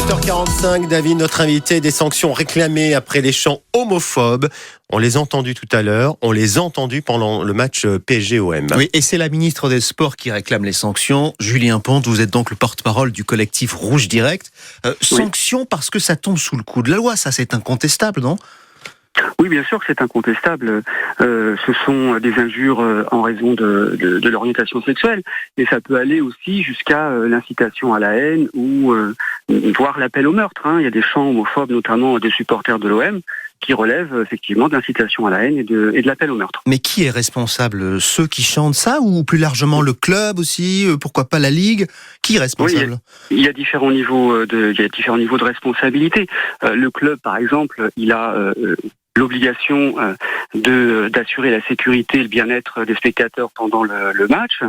8h45, David, notre invité, des sanctions réclamées après les chants homophobes. On les a entendus tout à l'heure, on les a entendus pendant le match PSG-OM. Oui, et c'est la ministre des Sports qui réclame les sanctions. Julien Ponte, vous êtes donc le porte-parole du collectif Rouge Direct. Sanctions parce que ça tombe sous le coup de la loi, ça c'est incontestable, non ? Oui, bien sûr que c'est incontestable. Ce sont des injures en raison de l'orientation sexuelle, mais ça peut aller aussi jusqu'à l'incitation à la haine ou voire l'appel au meurtre. Il y a des chants homophobes, notamment des supporters de l'OM, qui relèvent effectivement d'incitation à la haine et de l'appel au meurtre. Mais qui est responsable ? Ceux qui chantent ça ou plus largement le club aussi ? Pourquoi pas la Ligue ? Qui est responsable ? Oui, il y a différents niveaux de responsabilité. Le club, par exemple, il a l'obligation d'assurer la sécurité et le bien-être des spectateurs pendant le match.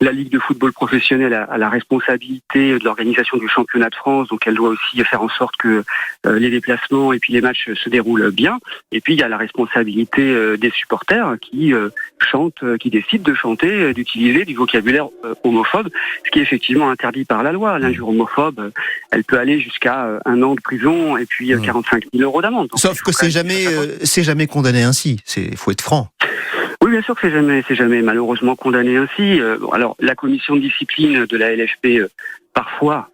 La Ligue de football professionnel a la responsabilité de l'organisation du championnat de France, donc elle doit aussi faire en sorte que les déplacements et puis les matchs se déroulent bien. Et puis il y a la responsabilité des supporters qui chantent, qui décident de chanter, d'utiliser du vocabulaire homophobe, ce qui est effectivement interdit par la loi. L'injure homophobe, elle peut aller jusqu'à 1 an de prison et puis 45 000 € d'amende. Donc, sauf que c'est jamais condamné ainsi. Il faut être franc. Oui, bien sûr que c'est jamais malheureusement condamné ainsi. Alors, la commission de discipline de la LFP parfois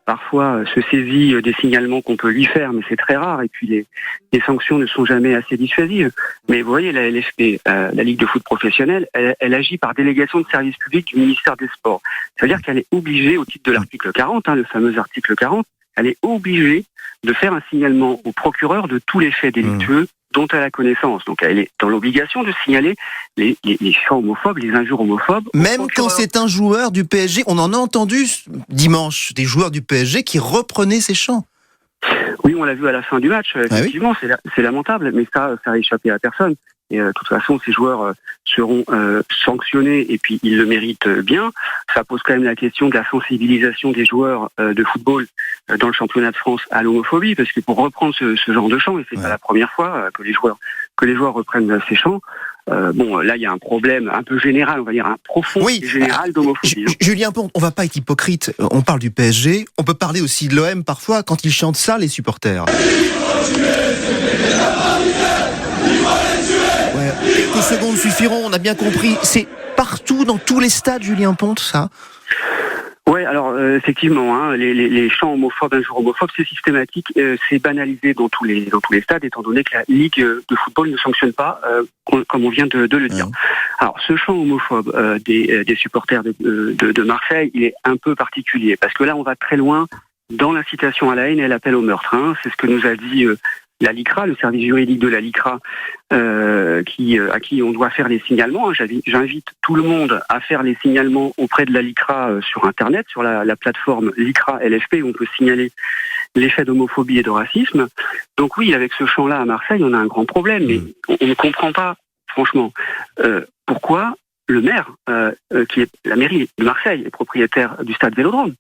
se saisit des signalements qu'on peut lui faire, mais c'est très rare. Et puis les sanctions ne sont jamais assez dissuasives. Mais vous voyez, la LFP, la Ligue de foot professionnelle, elle agit par délégation de service public du ministère des Sports. Ça veut dire qu'elle est obligée, au titre de l'article 40, le fameux article 40, elle est obligée de faire un signalement au procureur de tous les faits délictueux dont elle a connaissance. Donc elle est dans l'obligation de signaler les chants homophobes, les injures homophobes. Même quand c'est un joueur du PSG, on en a entendu dimanche, des joueurs du PSG qui reprenaient ces chants. Oui, on l'a vu à la fin du match, effectivement, c'est lamentable, mais ça a échappé à personne. Et de toute façon, ces joueurs seront sanctionnés et puis ils le méritent bien. Ça pose quand même la question de la sensibilisation des joueurs de football dans le championnat de France à l'homophobie, parce que pour reprendre ce genre de chant, et c'est pas la première fois que les joueurs reprennent ces chants, là il y a un problème un peu général, on va dire un profond et général d'homophobie. Julien Ponte, on va pas être hypocrite, on parle du PSG, on peut parler aussi de l'OM parfois quand ils chantent ça, les supporters. Quelques secondes suffiront, on a bien compris. C'est partout, dans tous les stades, Julien Ponte, ça ? Oui, alors effectivement, les chants homophobes, injures homophobes, c'est systématique, c'est banalisé dans tous les stades, étant donné que la Ligue de football ne sanctionne pas, comme on vient de le dire. Alors, ce chant homophobe des supporters de Marseille, il est un peu particulier, parce que là, on va très loin dans l'incitation à la haine et l'appel au meurtre. C'est ce que nous a dit la LICRA, le service juridique de la LICRA, à qui on doit faire les signalements. J'invite tout le monde à faire les signalements auprès de la LICRA sur Internet, sur la plateforme LICRA LFP, où on peut signaler les faits d'homophobie et de racisme. Donc oui, avec ce chant-là à Marseille, on a un grand problème, mais on ne comprend pas, franchement, pourquoi le maire, qui est la mairie de Marseille, est propriétaire du stade Vélodrome.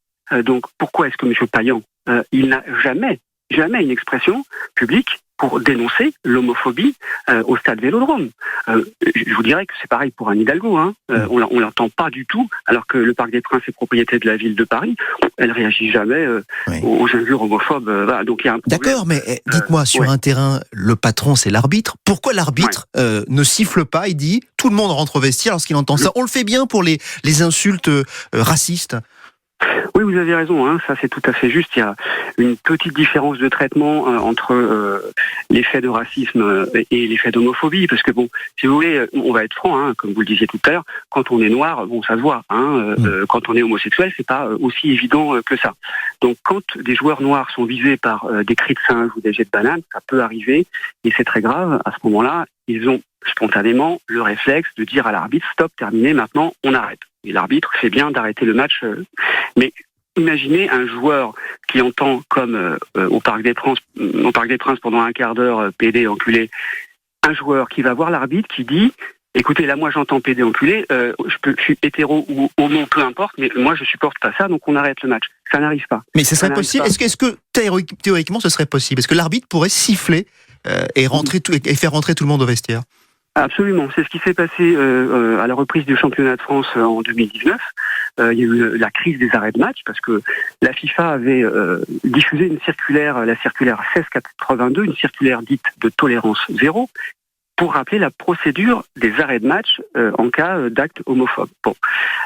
Donc pourquoi est-ce que M. Payan, il n'a jamais une expression publique pour dénoncer l'homophobie au stade Vélodrome. Je vous dirais que c'est pareil pour Anne Hidalgo. On l'entend pas du tout, alors que le Parc des Princes est propriété de la ville de Paris. Elle réagit jamais aux injures homophobes. Donc il y a un problème. D'accord, mais dites-moi, sur un terrain, le patron c'est l'arbitre. Pourquoi l'arbitre ne siffle pas et dit tout le monde rentre au vestiaire lorsqu'il entend ça ? On le fait bien pour les insultes racistes. Oui, vous avez raison, ça c'est tout à fait juste. Il y a une petite différence de traitement entre les faits de racisme et les faits d'homophobie, parce que si vous voulez, on va être franc, comme vous le disiez tout à l'heure, quand on est noir, ça se voit. Quand on est homosexuel, c'est pas aussi évident que ça. Donc quand des joueurs noirs sont visés par des cris de singe ou des jets de bananes, ça peut arriver, et c'est très grave. À ce moment-là, ils ont spontanément le réflexe de dire à l'arbitre « Stop, terminé, maintenant on arrête ». Et l'arbitre fait bien d'arrêter le match. Mais imaginez un joueur qui entend comme au Parc des Princes pendant un quart d'heure « PD, enculé », un joueur qui va voir l'arbitre qui dit « Écoutez, là moi j'entends PD, enculé, je suis hétéro ou homo, peu importe, mais moi je supporte pas ça, donc on arrête le match ». Ça n'arrive pas. Mais ce serait possible. Est-ce que théoriquement ce serait possible ? Est-ce que l'arbitre pourrait siffler et faire rentrer tout le monde au vestiaire ? Absolument, c'est ce qui s'est passé à la reprise du championnat de France en 2019. Il y a eu la crise des arrêts de match parce que la FIFA avait diffusé une circulaire, la circulaire 1682, une circulaire dite de tolérance zéro, pour rappeler la procédure des arrêts de match en cas d'actes homophobes. Bon,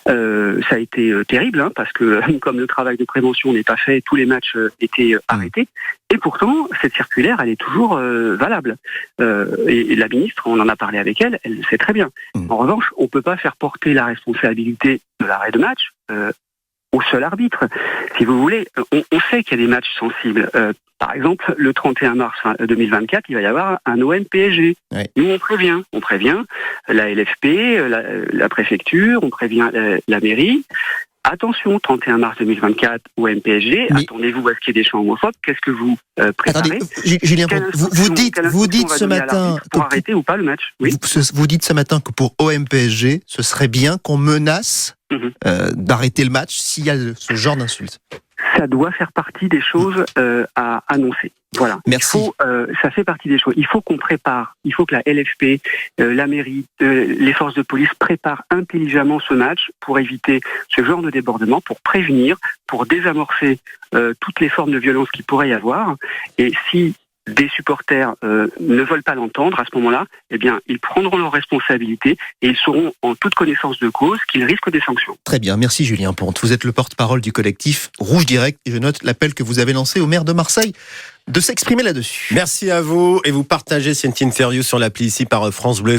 ça a été terrible hein, parce que comme le travail de prévention n'est pas fait, tous les matchs étaient arrêtés. Et pourtant, cette circulaire, elle est toujours valable. Et la ministre, on en a parlé avec elle, elle le sait très bien. En revanche, on ne peut pas faire porter la responsabilité de l'arrêt de match au seul arbitre. Si vous voulez, on sait qu'il y a des matchs sensibles. Par exemple, le 31 mars 2024, il va y avoir un OM-PSG. Ouais. Nous, on prévient la LFP, la préfecture, on prévient la mairie. Attention, 31 mars 2024, OM-PSG, attendez-vous à ce qu'il y ait des chants homophobes. Qu'est-ce que vous préparez? Attendez, Julien, vous dites ce matin pour arrêter ou pas le match. Oui. Vous dites ce matin que pour OM-PSG, ce serait bien qu'on menace d'arrêter le match s'il y a ce genre d'insulte. Ça doit faire partie des choses à annoncer. Voilà. Merci. Ça fait partie des choses. Il faut qu'on prépare. Il faut que la LFP, la mairie, les forces de police préparent intelligemment ce match pour éviter ce genre de débordement, pour prévenir, pour désamorcer toutes les formes de violence qu'il pourrait y avoir. Et si des supporters ne veulent pas l'entendre, à ce moment-là, eh bien, ils prendront leurs responsabilités et ils sauront en toute connaissance de cause qu'ils risquent des sanctions. Très bien, merci Julien Ponte. Vous êtes le porte-parole du collectif Rouge Direct et je note l'appel que vous avez lancé au maire de Marseille de s'exprimer là-dessus. Merci à vous et vous partagez cette interview sur l'appli ici par France Bleu.